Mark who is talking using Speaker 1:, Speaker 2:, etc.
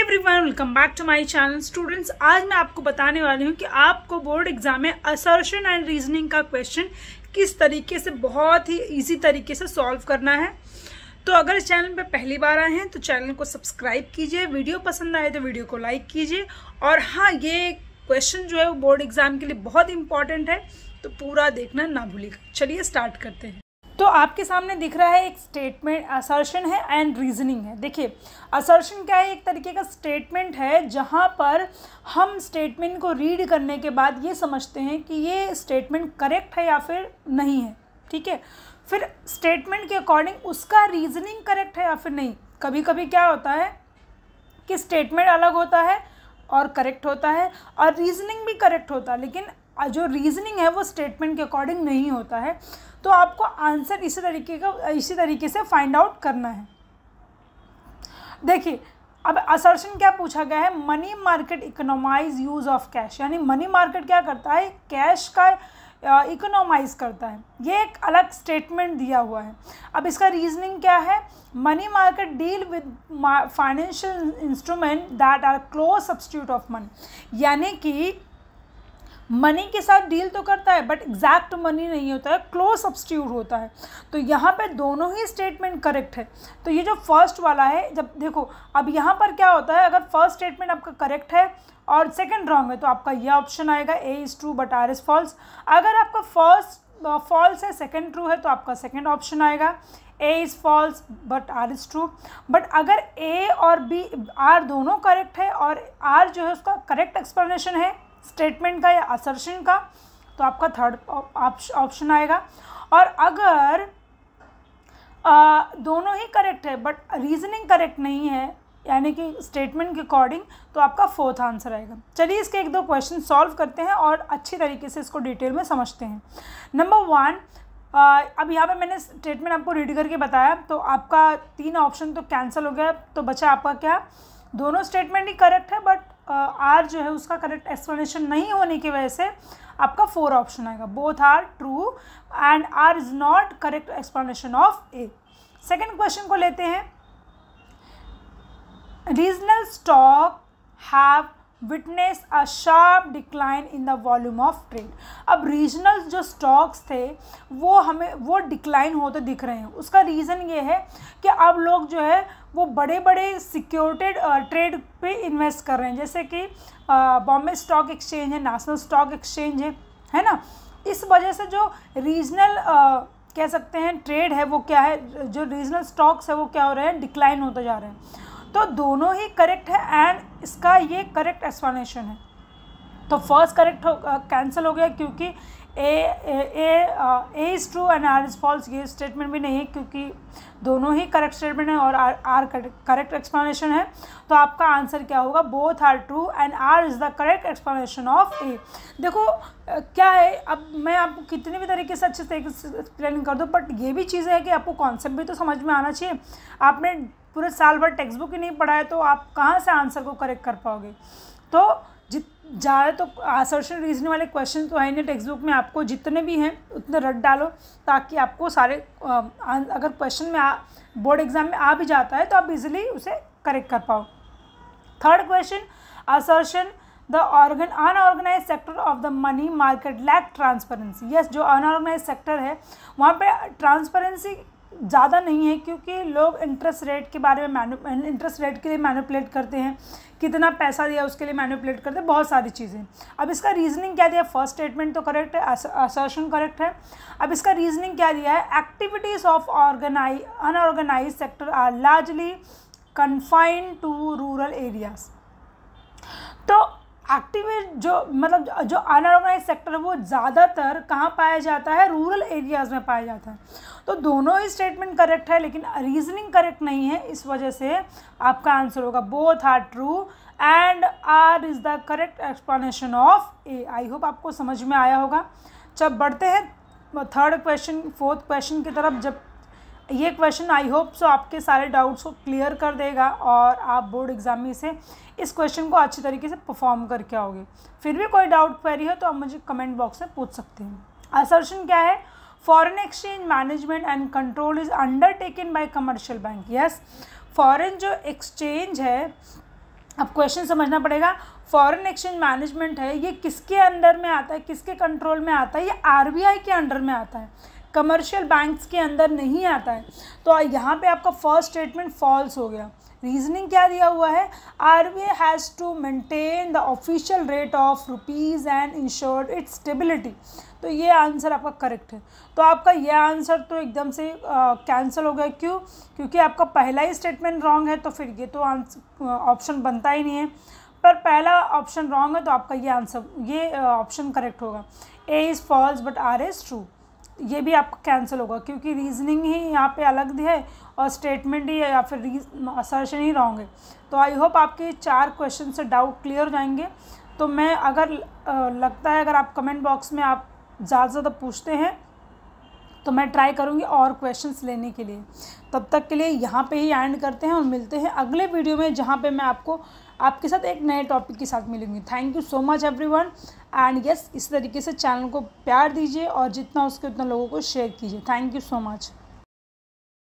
Speaker 1: Everyone, welcome back to my channel. Students, आज मैं आपको बताने वाली हूँ कि आपको बोर्ड एग्जाम में असर्शन एंड रीजनिंग का क्वेश्चन किस तरीके से बहुत ही इजी तरीके से सॉल्व करना है। तो अगर इस चैनल पे पहली बार आए हैं तो चैनल को सब्सक्राइब कीजिए, वीडियो पसंद आए तो वीडियो को लाइक कीजिए। और हाँ, ये क्वेश्चन जो है वो बोर्ड एग्जाम के लिए बहुत इंपॉर्टेंट है, तो पूरा देखना ना भूलिएगा। चलिए स्टार्ट करते हैं। तो आपके सामने दिख रहा है एक स्टेटमेंट, असर्शन है एंड रीजनिंग है। देखिए, असर्शन क्या है? एक तरीके का स्टेटमेंट है जहाँ पर हम स्टेटमेंट को रीड करने के बाद ये समझते हैं कि ये स्टेटमेंट करेक्ट है या फिर नहीं है। ठीक है, फिर स्टेटमेंट के अकॉर्डिंग उसका रीजनिंग करेक्ट है या फिर नहीं। कभी कभी क्या होता है कि स्टेटमेंट अलग होता है और करेक्ट होता है, और रीजनिंग भी करेक्ट होता है, लेकिन जो रीजनिंग है वो स्टेटमेंट के अकॉर्डिंग नहीं होता है। तो आपको आंसर इसी तरीके से फाइंड आउट करना है। देखिए, अब असर्शन क्या पूछा गया है? Money market economise use of cash, यानी मनी मार्केट क्या करता है? कैश का इकोनोमाइज करता है। ये एक अलग स्टेटमेंट दिया हुआ है। अब इसका रीजनिंग क्या है? Money market deal with financial instrument that are close substitute of money, यानी कि मनी के साथ डील तो करता है बट एग्जैक्ट मनी नहीं होता है, क्लोज सब्स्टिट्यूट होता है। तो यहाँ पे दोनों ही स्टेटमेंट करेक्ट है। तो ये जो फर्स्ट वाला है, जब देखो अब यहाँ पर क्या होता है, अगर फर्स्ट स्टेटमेंट आपका करेक्ट है और सेकंड रॉन्ग है तो आपका ये ऑप्शन आएगा A is true but R is false. अगर आपका फर्स्ट फॉल्स है, सेकंड ट्रू है, तो आपका सेकंड ऑप्शन आएगा A is false but R is true. But अगर ए और बी आर दोनों करेक्ट है और आर जो है उसका करेक्ट एक्सप्लेनेशन है स्टेटमेंट का या असर्शन का, तो आपका थर्ड ऑप्शन आएगा। और अगर दोनों ही करेक्ट है बट रीजनिंग करेक्ट नहीं है, यानी कि स्टेटमेंट के अकॉर्डिंग, तो आपका फोर्थ आंसर आएगा। चलिए इसके एक दो क्वेश्चन सॉल्व करते हैं और अच्छी तरीके से इसको डिटेल में समझते हैं। नंबर 1, अब यहाँ पे मैंने स्टेटमेंट आपको रीड करके बताया, तो आपका 3 ऑप्शन तो कैंसिल हो गया, तो बचा आपका क्या? दोनों स्टेटमेंट ही करेक्ट है बट आर जो है उसका करेक्ट एक्सप्लेनेशन नहीं होने की वजह से आपका 4 ऑप्शन आएगा। Both are true and R is not correct explanation of A. Second question को लेते हैं। Regional stock have witness a sharp decline in the volume of trade. अब रीजनल जो स्टॉक्स थे वो डिक्लाइन होते दिख रहे हैं। उसका रीज़न ये है कि अब लोग जो है वो बड़े बड़े सिक्योरिटेड ट्रेड पे इन्वेस्ट कर रहे हैं, जैसे कि बॉम्बे स्टॉक एक्सचेंज है, नेशनल स्टॉक एक्सचेंज है ना। इस वजह से जो रीजनल कह सकते हैं ट्रेड है वो क्या है, जो रीजनल स्टॉक्स है वो क्या हो रहे हैं? डिक्लाइन होते जा रहे हैं। तो दोनों ही करेक्ट है एंड इसका ये करेक्ट एक्सप्लेनेशन है। तो फर्स्ट करेक्ट कैंसिल हो गया क्योंकि A is true and R is false, ये स्टेटमेंट भी नहीं है क्योंकि दोनों ही करेक्ट स्टेटमेंट है और आर करेक्ट एक्सप्लेनेशन है। तो आपका आंसर क्या होगा? Both are true and R is the correct explanation of A. देखो क्या है, अब मैं आपको कितने भी तरीके से अच्छे तरीके से एक्सप्लेन कर दूँ, बट ये भी चीज़ है कि आपको कॉन्सेप्ट भी तो समझ में आना चाहिए। आपने पूरे साल भर टेक्स्ट बुक ही नहीं पढ़ा है तो आप कहाँ से आंसर को करेक्ट कर पाओगे? तो ज़्यादा तो असर्शन रीजनिंग वाले क्वेश्चन तो है नहीं टेक्स्ट बुक में, आपको जितने भी हैं उतने रट डालो ताकि आपको सारे अगर क्वेश्चन में बोर्ड एग्जाम में आ भी जाता है तो आप इजीली उसे करेक्ट कर पाओ। Third question, assertion the unorganised sector of the money market lack transparency. Yes, जो अनऑर्गेनाइज सेक्टर है वहाँ पे ट्रांसपेरेंसी ज़्यादा नहीं है क्योंकि लोग इंटरेस्ट रेट के बारे में इंटरेस्ट रेट के लिए मैनिपुलेट करते हैं, कितना पैसा दिया उसके लिए मैनिपुलेट करते हैं, बहुत सारी चीज़ें। अब इसका रीजनिंग क्या दिया? फर्स्ट स्टेटमेंट तो करेक्ट है, असर्शन करेक्ट है। अब इसका रीजनिंग क्या दिया है? Activities of unorganised sector are largely confined to rural areas. तो जो अनऑर्गेनाइज सेक्टर है वो ज़्यादातर कहाँ पाया जाता है? रूरल एरियाज़ में पाया जाता है। तो दोनों ही स्टेटमेंट करेक्ट है लेकिन रीजनिंग करेक्ट नहीं है, इस वजह से आपका आंसर होगा both are true and R is the correct explanation of A. I hope आपको समझ में आया होगा। जब बढ़ते हैं थर्ड क्वेश्चन, फोर्थ क्वेश्चन की तरफ। जब ये क्वेश्चन आई होप सो आपके सारे डाउट्स को क्लियर कर देगा और आप बोर्ड एग्जाम में से इस क्वेश्चन को अच्छी तरीके से परफॉर्म करके आओगे। फिर भी कोई डाउट क्वेरी हो तो आप मुझे कमेंट बॉक्स में पूछ सकते हैं। असर्शन क्या है? Foreign exchange management and control is undertaken by commercial bank. Yes, foreign जो एक्सचेंज है अब क्वेश्चन समझना पड़ेगा, फॉरेन एक्सचेंज मैनेजमेंट है ये किसके अंडर में आता है, किसके कंट्रोल में आता है, ये आरबीआई के अंडर में आता है, कमर्शियल बैंक्स के अंदर नहीं आता है। तो यहाँ पे आपका फर्स्ट स्टेटमेंट फॉल्स हो गया। रीजनिंग क्या दिया हुआ है, RBI has to maintain the official rate of rupees and insured its stability. तो ये आंसर आपका करेक्ट है। तो आपका ये आंसर तो एकदम से कैंसिल हो गया। क्यों? क्योंकि आपका पहला ही स्टेटमेंट रॉन्ग है, तो फिर ये तो ऑप्शन बनता ही नहीं है। पर पहला ऑप्शन रॉन्ग है तो आपका ये आंसर, ये ऑप्शन करेक्ट होगा। A is false but R is true, ये भी आपका कैंसिल होगा क्योंकि रीजनिंग ही यहाँ पे अलग है और स्टेटमेंट ही या फिर असर्शन ही रॉन्ग है। तो आई होप आपके 4 क्वेश्चन से डाउट क्लियर हो जाएंगे। तो मैं अगर लगता है अगर आप कमेंट बॉक्स में आप ज़्यादा से ज़्यादा पूछते हैं तो मैं ट्राई करूँगी और क्वेश्चंस लेने के लिए। तब तक के लिए यहाँ पे ही एंड करते हैं और मिलते हैं अगले वीडियो में, जहाँ पे मैं आपके साथ एक नए टॉपिक के साथ मिलूंगी। Thank you so much everyone and yes, इस तरीके से चैनल को प्यार दीजिए और जितना उसके उतना लोगों को शेयर कीजिए। Thank you so much.